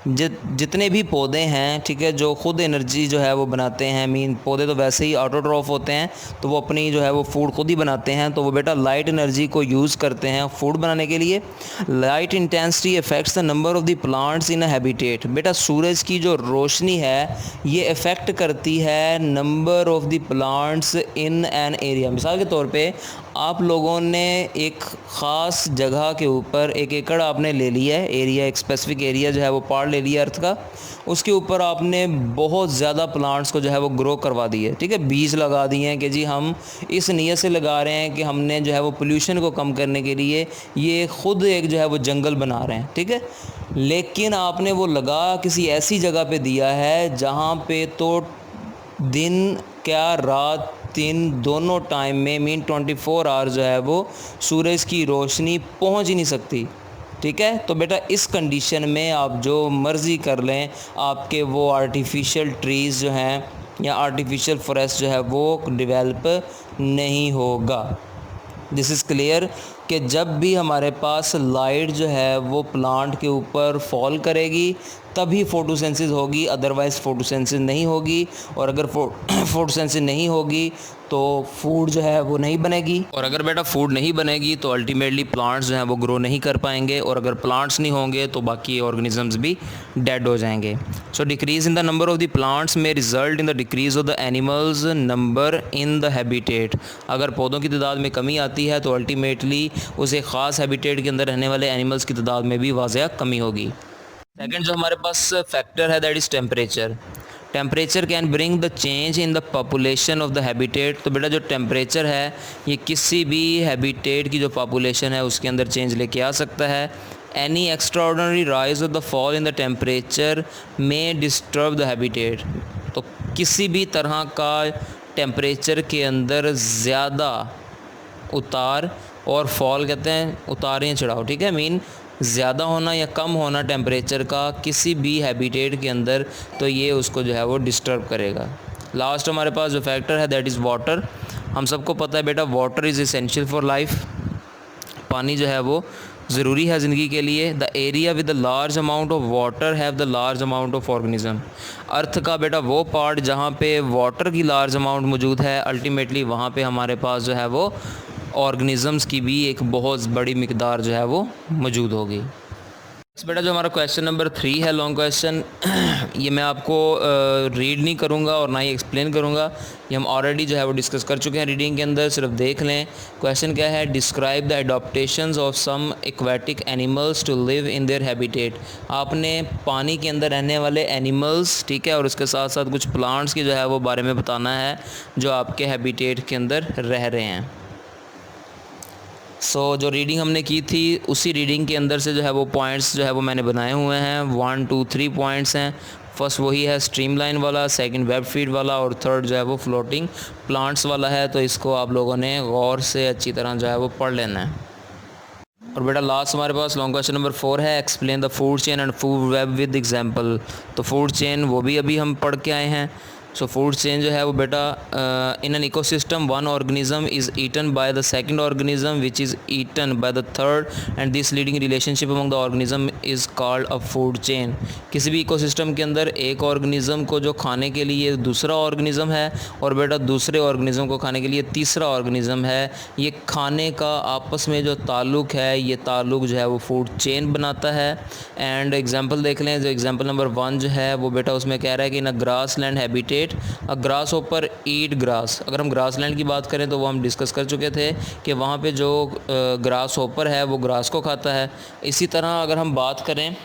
जितने भी पौधे हैं, ठीक है, जो ख़ुद एनर्जी जो है वो बनाते हैं, मीन पौधे तो वैसे ही ऑटोट्रॉफ होते हैं तो वो अपनी जो है वो फूड खुद ही बनाते हैं, तो वो बेटा लाइट एनर्जी को यूज़ करते हैं फूड बनाने के लिए। Light intensity affects the number of the plants in a habitat. बेटा सूरज की जो रोशनी है ये अफेक्ट करती है number of the plants in an area. मिसाल के तौर पे आप लोगों ने एक ख़ास जगह के ऊपर 1 एकड़ आपने ले लिया है एरिया, एक स्पेसिफिक एरिया जो है वो पार्ट ले लिया अर्थ का, उसके ऊपर आपने बहुत ज़्यादा प्लांट्स को जो है वो ग्रो करवा दिए, ठीक है। बीज लगा दिए हैं कि जी हम इस नीयत से लगा रहे हैं कि हमने जो है वो पोल्यूशन को कम करने के लिए ये ख़ुद एक जो है वो जंगल बना रहे हैं, ठीक है। लेकिन आपने वो लगा किसी ऐसी जगह पे दिया है जहाँ पे तो दिन क्या रात दिन दोनों टाइम में मीन 24 आवर्स जो है वो सूरज की रोशनी पहुंच ही नहीं सकती, ठीक है। तो बेटा इस कंडीशन में आप जो मर्ज़ी कर लें, आपके वो आर्टिफिशियल ट्रीज़ जो हैं या आर्टिफिशियल फॉरेस्ट जो है वो डेवलप नहीं होगा। दिस इज़ क्लियर कि जब भी हमारे पास लाइट जो है वो प्लांट के ऊपर फॉल करेगी तभी फोटोसिंथेसिस होगी, अदरवाइज़ फोटोसिंथेसिस नहीं होगी। और अगर फोटोसिंथेसिस नहीं होगी तो फूड जो है वो नहीं बनेगी, और अगर बेटा फूड नहीं बनेगी तो अल्टीमेटली प्लांट्स जो हैं वो ग्रो नहीं कर पाएंगे, और अगर प्लांट्स नहीं होंगे तो बाकी ऑर्गेनिजम्स भी डेड हो जाएंगे। So decrease in the number of the plants में result in the decrease of the animals number in the habitat. अगर पौधों की तादाद में कमी आती है तो अल्टीमेटली उस एक ख़ास हैबिटेट के अंदर रहने वाले एनिमल्स की तादाद में भी वाज़ह कमी होगी। सेकंड जो हमारे पास फैक्टर है that is temperature. Temperature can bring the change in the population of the habitat. तो बेटा जो टेम्परेचर है ये किसी भी हैबिटेट की जो पॉपुलेशन है उसके अंदर चेंज लेके आ सकता है। Any extraordinary rise of the fall in the temperature में डिस्टर्ब द हैबिटेट। तो किसी भी तरह का टेम्परेचर के अंदर ज़्यादा उतार, और फॉल कहते हैं उतार या चढ़ाव, ठीक है, मीन ज़्यादा होना या कम होना टेम्परेचर का किसी भी हैबिटेट के अंदर, तो ये उसको जो है वो डिस्टर्ब करेगा। लास्ट हमारे पास जो फैक्टर है दैट इज़ वाटर। हम सबको पता है बेटा water is essential for life. पानी जो है वो ज़रूरी है ज़िंदगी के लिए। The area with the large amount of water have the large amount of organism. Earth का बेटा वो पार्ट जहाँ पे वाटर की लार्ज अमाउंट मौजूद है, अल्टीमेटली वहाँ पे हमारे पास जो है वो ऑर्गेनिज़म्स की भी एक बहुत बड़ी मिकदार जो है वो मौजूद होगी। बेटा जो हमारा क्वेश्चन नंबर 3 है लॉन्ग क्वेश्चन, ये मैं आपको रीड नहीं करूँगा और ना ही एक्सप्लेन करूँगा, ये हम ऑलरेडी जो है वो डिस्कस कर चुके हैं रीडिंग के अंदर, सिर्फ देख लें। क्वेश्चन क्या है, describe the adaptations of some aquatic animals to live in their habitat. आपने पानी के अंदर रहने वाले एनिमल्स, ठीक है, और उसके साथ साथ कुछ प्लांट्स की जो है वो बारे में बताना है जो आपके हैबिटेट के अंदर रह रहे हैं। जो रीडिंग हमने की थी उसी रीडिंग के अंदर से जो है वो पॉइंट्स जो है वो मैंने बनाए हुए हैं। 1 2 3 पॉइंट्स हैं। फर्स्ट वही है स्ट्रीमलाइन वाला, सेकंड वेब फीड वाला, और थर्ड जो है वो फ्लोटिंग प्लांट्स वाला है। तो इसको आप लोगों ने गौर से अच्छी तरह जो है वो पढ़ लेना है। और बेटा लास्ट हमारे पास लॉन्ग क्वेश्चन नंबर 4 है, explain the food chain and food web with example. तो फूड चेन वो भी अभी हम पढ़ के आए हैं। फूड चेन जो है वो बेटा in an ecosystem one organism is eaten by the second organism which is eaten by the third and this leading relationship among the organism is called a food chain. किसी भी ecosystem के अंदर एक organism को जो खाने के लिए दूसरा ऑर्गेनिज्म है, और बेटा दूसरे ऑर्गेनिज्म को खाने के लिए तीसरा ऑर्गेनिज्म है, ये खाने का आपस में जो ताल्लुक़ है, ये ताल्लुक़ जो है वो फूड चेन बनाता है। एंड एग्जाम्पल देख लें, जो एग्जाम्पल नंबर 1 जो है वो बेटा उसमें कह रहा है कि in a grassland habitat a grasshopper eat grass. अगर हम ग्रास लैंड की बात करें तो वो हम डिस्कस कर चुके थे कि वहाँ पे जो ग्रास होपर है वो ग्रास को खाता है। इसी तरह अगर हम बात करें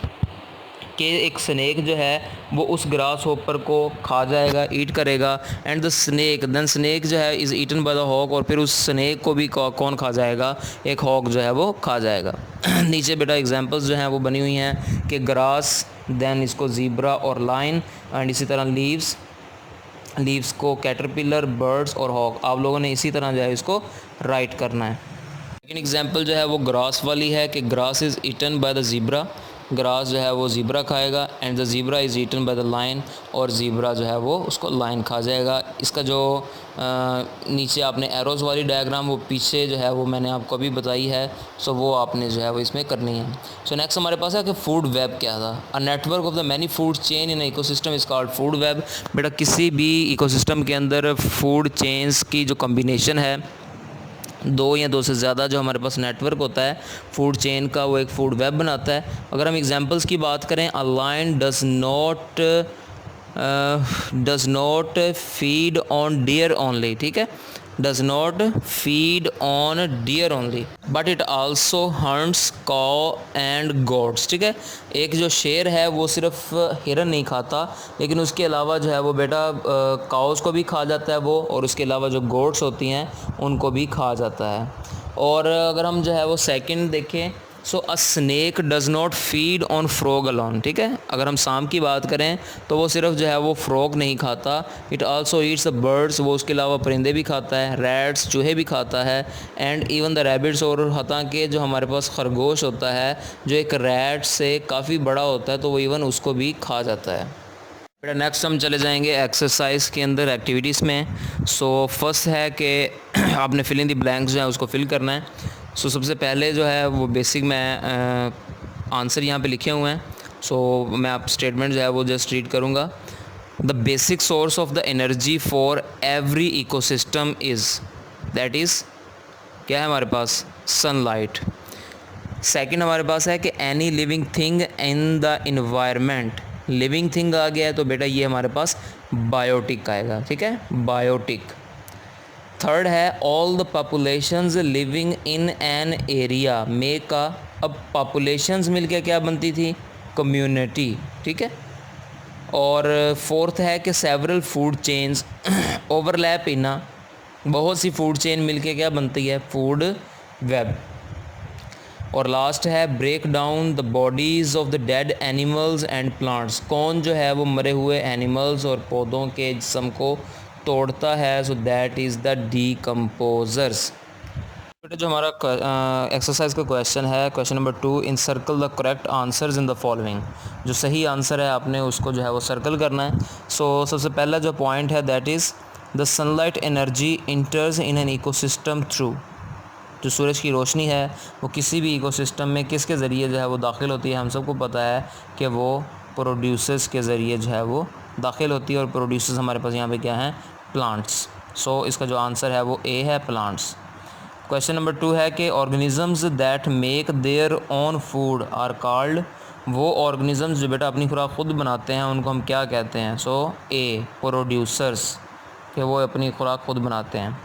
कि एक स्नेक जो है वो उस ग्रास होपर को खा जाएगा, ईट करेगा, and the snake then snake जो है is eaten by the hawk, और फिर उस स्नेक को भी कौन खा जाएगा, एक हॉक जो है वो खा जाएगा। नीचे बेटा एग्जांपल्स जो हैं वो बनी हुई हैं कि ग्रास, देन इसको ज़ीब्रा और लाइन, एंड इसी तरह लीव्स को कैटरपिलर, बर्ड्स और हॉक। आप लोगों ने इसी तरह जो है इसको राइट करना है। सेकेंड एग्जांपल जो है वो ग्रास वाली है कि grass is eaten by the zebra. Grass जो है वो ज़ीब्रा खाएगा, and the zebra is eaten by the lion, और ज़ीब्रा जो है वो उसको लाइन खा जाएगा। इसका जो नीचे आपने एरोज़ वाली डायग्राम वो पीछे जो है वो मैंने आपको अभी बताई है, वो आपने जो है वो इसमें करनी है। नेक्स्ट हमारे पास है कि फूड वेब क्या था। A network of the many food chain in ecosystem is called food web. बेटा किसी भी इकोसिस्टम के अंदर फूड चेन्स की जो कम्बिनेशन है, 2 या 2 से ज़्यादा जो हमारे पास नेटवर्क होता है फूड चेन का, वो एक फूड वेब बनाता है। अगर हम एग्जांपल्स की बात करें, a lion does not feed on deer only, ठीक है। does not feed on deer only but it also hunts cow and goats। ठीक है, एक जो शेर है वो सिर्फ हिरन नहीं खाता, लेकिन उसके अलावा जो है वो बेटा काउस को भी खा जाता है वो, और उसके अलावा जो गोट्स होती हैं उनको भी खा जाता है। और अगर हम जो है वो सेकंड देखें, so a snake does not feed on frog alone. ठीक है, अगर हम सांप की बात करें तो वो सिर्फ जो है वो फ्रॉग नहीं खाता, it also eats the birds, वो उसके अलावा परिंदे भी खाता है, रैट्स चूहे भी खाता है, एंड इवन द रैबिट्स, और हता के जो हमारे पास खरगोश होता है जो एक रैट से काफ़ी बड़ा होता है तो वो इवन उसको भी खा जाता है। बेटा नेक्स्ट हम चले जाएंगे एक्सरसाइज के अंदर, एक्टिविटीज़ में। सो फर्स्ट है कि आपने फिल इन द ब्लैंक्स जो है उसको फिल करना है। सो सबसे पहले जो है वो बेसिक मैं आंसर यहाँ पे लिखे हुए हैं, सो मैं आप स्टेटमेंट जो है वो जस्ट रीड करूँगा। The basic source of the energy for every ecosystem is, that is क्या है हमारे पास, सनलाइट। सेकंड हमारे पास है कि any living thing in the environment, living thing आ गया है तो बेटा ये हमारे पास बायोटिक आएगा। ठीक है, बायोटिक। थर्ड है all the populations living in an area make a, अब पॉपुलेशंस मिलके क्या बनती थी, कम्युनिटी। ठीक है, और फोर्थ है कि several food chains overlap in, बहुत सी फूड चेन मिलके क्या बनती है, फूड वेब। और लास्ट है break down the bodies of the dead animals and plants, कौन जो है वो मरे हुए एनिमल्स और पौधों के जिस्म को तोड़ता है, सो दैट इज़ द डीकम्पोजर्स। बेटा जो हमारा एक्सरसाइज का क्वेश्चन है, question number 2, in circle the correct answers in the following, जो सही आंसर है आपने उसको जो है वो सर्कल करना है। सो सबसे पहला जो पॉइंट है that is the sunlight energy इंटर्स in an ecosystem through, जो सूरज की रोशनी है वो किसी भी इकोसिस्टम में किसके ज़रिए जो है वो दाखिल होती है, हम सबको पता है कि वो प्रोड्यूसर्स के ज़रिए जो है वो दाखिल होती है, और प्रोड्यूसर्स हमारे पास यहाँ पे क्या हैं, प्लांट्स। सो इसका जो आंसर है वो ए है, प्लांट्स। क्वेश्चन नंबर 2 है कि organisms that make their own food are called, वो ऑर्गेनिजम्स जो बेटा अपनी खुराक खुद बनाते हैं उनको हम क्या कहते हैं, सो ए, प्रोड्यूसर्स, कि वो अपनी खुराक खुद बनाते हैं।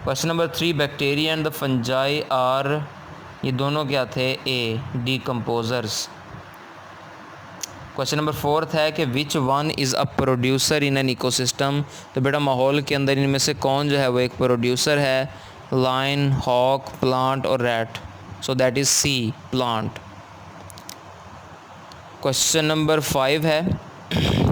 Question number 3, bacteria and the fungi are, ये दोनों क्या थे, ए, डीकम्पोजर्स। क्वेश्चन नंबर 4 है कि which one is a producer in an ecosystem, तो बेटा माहौल के अंदर इनमें से कौन जो है वो एक प्रोड्यूसर है, लाइन, हॉक, प्लांट और rat, so that is C, plant. Question number 5 है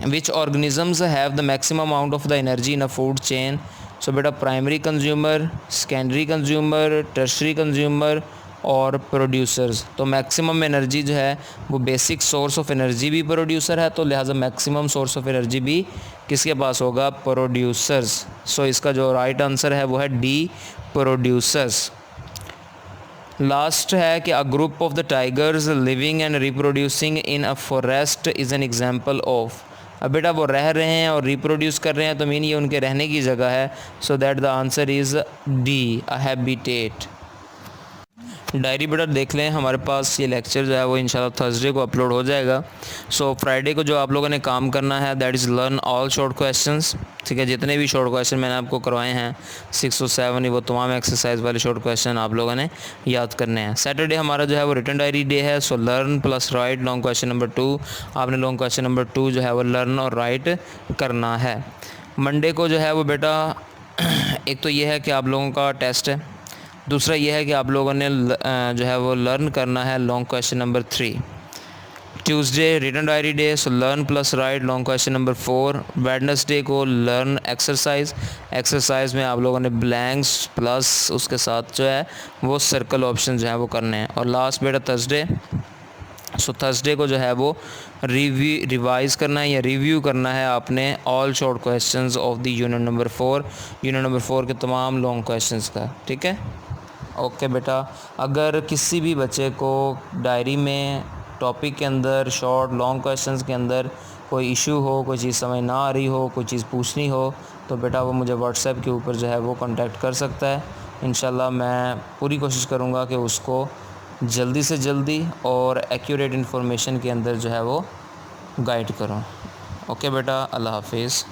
which organisms have the maximum amount of the energy in a food chain, so बेटा primary consumer, secondary consumer, tertiary consumer और producers. तो maximum energy जो है वो basic source of energy भी producer है, तो लिहाजा मैक्सिमम सोर्स ऑफ एनर्जी भी किसके पास होगा, प्रोड्यूसर्स। सो इसका जो राइट आंसर है वो है डी, प्रोड्यूसर्स। लास्ट है कि a group of the tigers living and reproducing in a forest is an example of, अब बेटा वो रह रहे हैं और रिप्रोड्यूस कर रहे हैं तो मीन ये उनके रहने की जगह है, so that the answer is D, a habitat. Diary बेटा देख लें, हमारे पास ये लेक्चर जो है वो इंशाल्लाह थर्सडे को अपलोड हो जाएगा। सो फ्राइडे को जो आप लोगों ने काम करना है that is learn all short questions. ठीक है, जितने भी शॉर्ट क्वेश्चन मैंने आपको करवाए हैं 6 और 7, वो तमाम एक्सरसाइज वाले शॉर्ट क्वेश्चन आप लोगों ने याद करने हैं। सैटरडे हमारा जो है वो रिटन डायरी डे है, सो learn plus write long question number 2, आपने लॉन्ग क्वेश्चन नंबर 2 जो है वो लर्न और राइट करना है। मंडे को जो है वो बेटा एक तो ये है कि आप लोगों का टेस्ट है, दूसरा ये है कि आप लोगों ने जो है वो लर्न करना है long question number 3। Tuesday written diary day, so learn plus write long question number 4। Wednesday को लर्न एक्सरसाइज में आप लोगों ने ब्लैंक्स प्लस उसके साथ जो है वो सर्कल ऑप्शन जो है वो करने हैं। और लास्ट बेटा थर्सडे, सो थर्सडे को जो है वो रिवाइज करना है या रिव्यू करना है आपने all short questions of the unit number 4 के तमाम लॉन्ग क्वेश्चंस का। ठीक है, ओके बेटा। अगर किसी भी बच्चे को डायरी में टॉपिक के अंदर शॉर्ट लॉन्ग क्वेश्चंस के अंदर कोई इशू हो, कोई चीज़ समझ ना आ रही हो, कोई चीज़ पूछनी हो, तो बेटा वो मुझे व्हाट्सएप के ऊपर जो है वो कांटेक्ट कर सकता है। इंशाल्लाह मैं पूरी कोशिश करूँगा कि उसको जल्दी से जल्दी और एक्यूरेट इन्फॉर्मेशन के अंदर जो है वो गाइड करूँ। ओके बेटा, अल्लाह हाफिज़।